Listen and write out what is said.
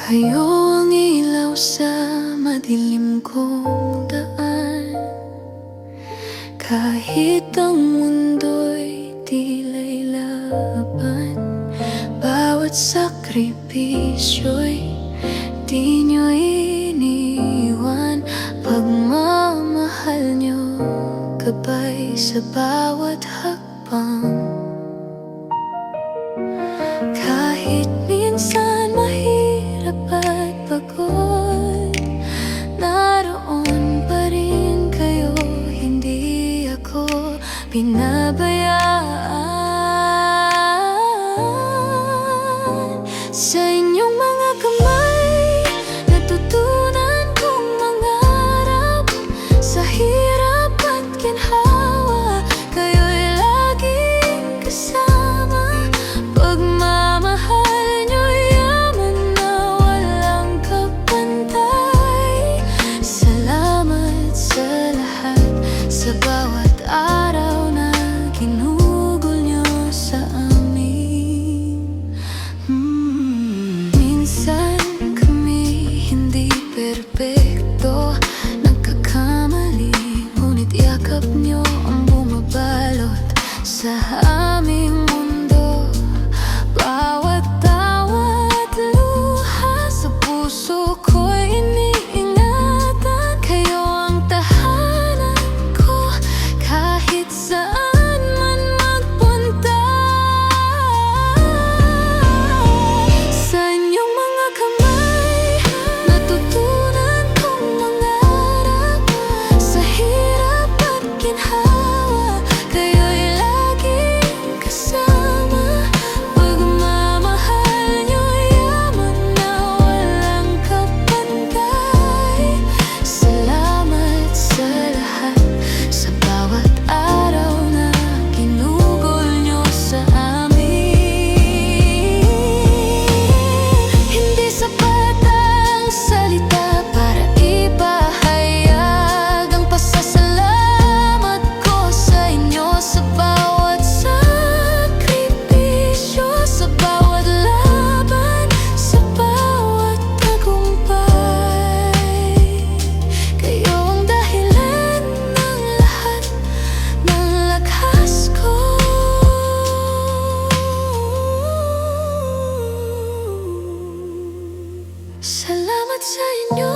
Kayo ang ilaw sa madilim kong daan, kahit ang mundo'y tila'y laban. Bawat sakripisyo'y di nyo iniwan. Pagmamahal nyo gabay sa bawat hakbang. Kahit minsan mahirap at pagod, naroon pa rin kayo, hindi ako pinabayaan. Sa inyong mga kamay, natutunan kong mangarap. Sa hirap at ginhawa, kayo'y laging kasama. Pagmamahal nyo'y yaman na walang kapantay. Salamat sa lahat, sa bawat araw na ginugol nyo sa amin. Minsan kami hindi perpekto, nagkakamali, ngunit yakap nyo ang bumabalot sa aming mundo. Bawat tawa at luha sa puso ko'y iniingatan. Kayo ang tahanan ko kahit saan man magpunta. Sa inyong mga kamay, natutunan kong mangarap. Sa hirap at ginhawa, kayo'y laging kasama. Pagmamahal nyo'y yaman na walang kapantay. Salamat sa lahat, sa bawat araw na ginugol nyo sa amin. Hindi sapat ang salita para ipahayag ang pasasalamat ko sa inyo. Sa bawat sakripisyo, sa bawat laban, sa bawat tagumpay. Kayo ang dahilan ng lahat ng lakas ko. Salamat sa inyo.